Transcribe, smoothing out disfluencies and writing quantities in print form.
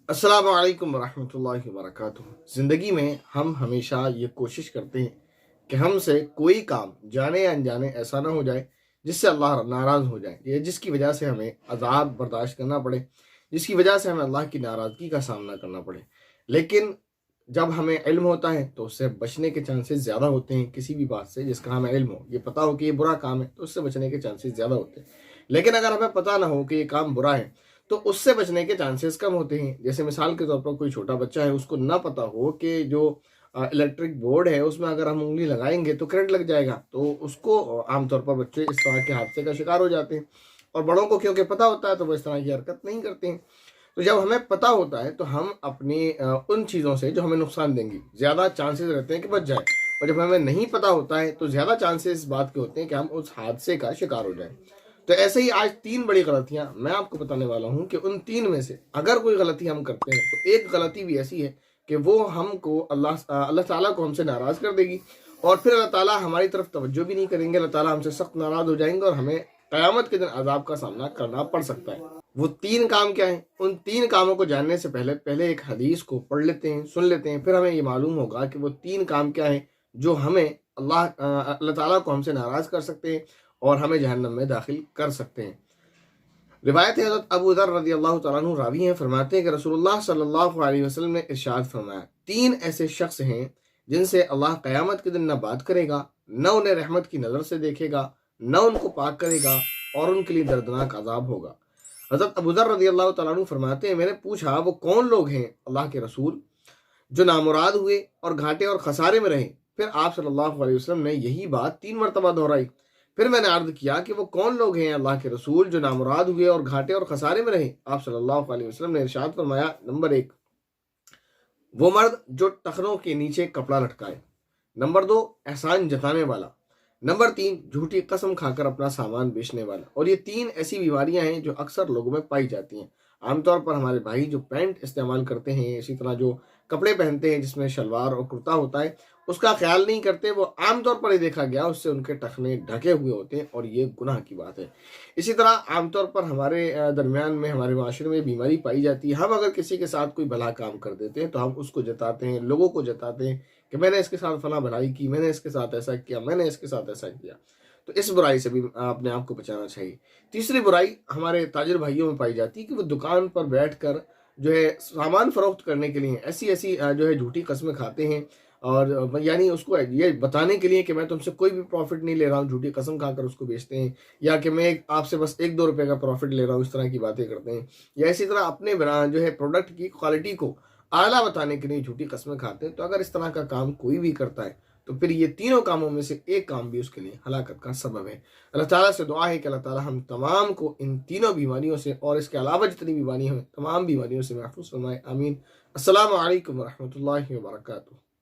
अस्सलाम वालेकुम वरहमतुल्लाहि वबरकातुह। ज़िंदगी में हम हमेशा ये कोशिश करते हैं कि हमसे कोई काम जाने या अनजाने ऐसा ना हो जाए जिससे अल्लाह नाराज़ हो जाए या जिसकी वजह से हमें अज़ाब बर्दाश्त करना पड़े, जिसकी वजह से हमें अल्लाह की नाराज़गी का सामना करना पड़े। लेकिन जब हमें इल्म होता है तो उससे बचने के चांसेस ज़्यादा होते हैं। किसी भी बात से जिसका हमें इल्म हो, ये पता हो कि ये बुरा काम है, तो उससे बचने के चांसेस ज़्यादा होते हैं। लेकिन अगर हमें पता ना हो कि ये काम बुरा है तो उससे बचने के चांसेस कम होते हैं। जैसे मिसाल के तौर पर कोई छोटा बच्चा है, उसको ना पता हो कि जो इलेक्ट्रिक बोर्ड है उसमें अगर हम उँगली लगाएँगे तो करंट लग जाएगा, तो उसको आमतौर पर बच्चे इस तरह के हादसे का शिकार हो जाते हैं। और बड़ों को क्योंकि पता होता है तो वो इस तरह की हरकत नहीं करते हैं। तो जब हमें पता होता है तो हम अपनी उन चीज़ों से जो हमें नुकसान देंगी ज़्यादा चांसेस रहते हैं कि बच जाए, और जब हमें नहीं पता होता है तो ज़्यादा चांसेस इस बात के होते हैं कि हम उस हादसे का शिकार हो जाएं। तो ऐसे ही आज 3 बड़ी गलतियां मैं आपको बताने वाला हूं कि उन 3 में से अगर कोई गलती हम करते हैं तो एक गलती भी ऐसी है कि वो हमको अल्लाह ताला को हमसे नाराज़ कर देगी, और फिर अल्लाह ताला हमारी तरफ तवज्जो भी नहीं करेंगे। अल्लाह ताला हमसे सख्त नाराज़ हो जाएंगे और हमें क़यामत के दिन अज़ाब का सामना करना पड़ सकता है। वो 3 काम क्या हैं? उन 3 कामों को जानने से पहले एक हदीस को पढ़ लेते हैं, सुन लेते हैं, फिर हमें ये मालूम होगा कि वो 3 काम क्या हैं जो हमें अल्लाह ताला को हमसे नाराज़ कर सकते हैं और हमें जहन्नम में दाखिल कर सकते हैं। रिवायत है, हज़रत अबू ज़र रज़ी अल्लाह तआला अन्हु रावी हैं, फरमाते हैं कि रसूलुल्लाह सल्लल्लाहु अलैहि वसल्लम ने इरशाद फरमाया, 3 ऐसे शख्स हैं जिनसे अल्लाह क़यामत के दिन न बात करेगा, न उन्हें रहमत की नज़र से देखेगा, न उनको पाक करेगा, और उनके लिए दर्दनाक अज़ाब होगा। हज़रत अबू ज़र रज़ी अल्लाह तआला अन्हु फरमाते हैं, मैंने पूछा वो कौन लोग हैं अल्लाह के रसूल जो नामुराद हुए और घाटे और खसारे में रहे? फिर आप सल्लल्लाहु अलैहि वसल्लम ने यही बात 3 मरतबा दोहराई। फिर मैंने अर्ज किया कि वो कौन लोग हैं अल्लाह के रसूल जो नामुराद हुए और घाटे और खसारे में रहे? आप सल्लल्लाहु अलैहि वसल्लम ने इरशाद फरमाया, नंबर 1 वो मर्द जो टखनों के नीचे कपड़ा लटकाए, नंबर 2 एहसान जताने वाला, नंबर 3 झूठी कसम खाकर अपना सामान बेचने वाला। और ये 3 ऐसी बीमारियां हैं जो अक्सर लोगों में पाई जाती हैं। आमतौर पर हमारे भाई जो पैंट इस्तेमाल करते हैं, इसी तरह जो कपड़े पहनते हैं जिसमें शलवार और कुर्ता होता है, उसका ख्याल नहीं करते। वो आमतौर पर ही देखा गया उससे उनके टखने ढके हुए होते हैं, और ये गुनाह की बात है। इसी तरह आमतौर पर हमारे दरमियान में, हमारे माशरे में बीमारी पाई जाती है। हम अगर किसी के साथ कोई भला काम कर देते हैं तो हम उसको जताते हैं, लोगों को जताते हैं कि मैंने इसके साथ फला भलाई की, मैंने इसके साथ ऐसा किया, मैंने इसके साथ ऐसा किया। तो इस बुराई से भी अपने आप को बचाना चाहिए। तीसरी बुराई हमारे ताजिर भाइयों में पाई जाती है कि वो दुकान पर बैठकर जो है सामान फरोख्त करने के लिए ऐसी ऐसी जो है झूठी कस्में खाते हैं, और यानी उसको ये बताने के लिए कि मैं तुमसे कोई भी प्रॉफिट नहीं ले रहा हूँ, झूठी कसम खाकर उसको बेचते हैं, या कि मैं आपसे बस 1-2 रुपए का प्रॉफिट ले रहा हूँ, इस तरह की बातें करते हैं। या इसी तरह अपने जो है प्रोडक्ट की क्वालिटी को आला बताने के लिए झूठी कस्में खाते हैं। तो अगर इस तरह का काम कोई भी करता है तो फिर ये तीनों कामों में से एक काम भी उसके लिए हलाकत का सबब है। अल्लाह ताला से दुआ है कि अल्लाह ताला हम तमाम को इन तीनों बीमारियों से और इसके अलावा जितनी बीमारियां हैं तमाम बीमारियों से महफूज फरमाए। आमीन। अस्सलामु अलैकुम वरहमतुल्लाहि वबरकातुहू।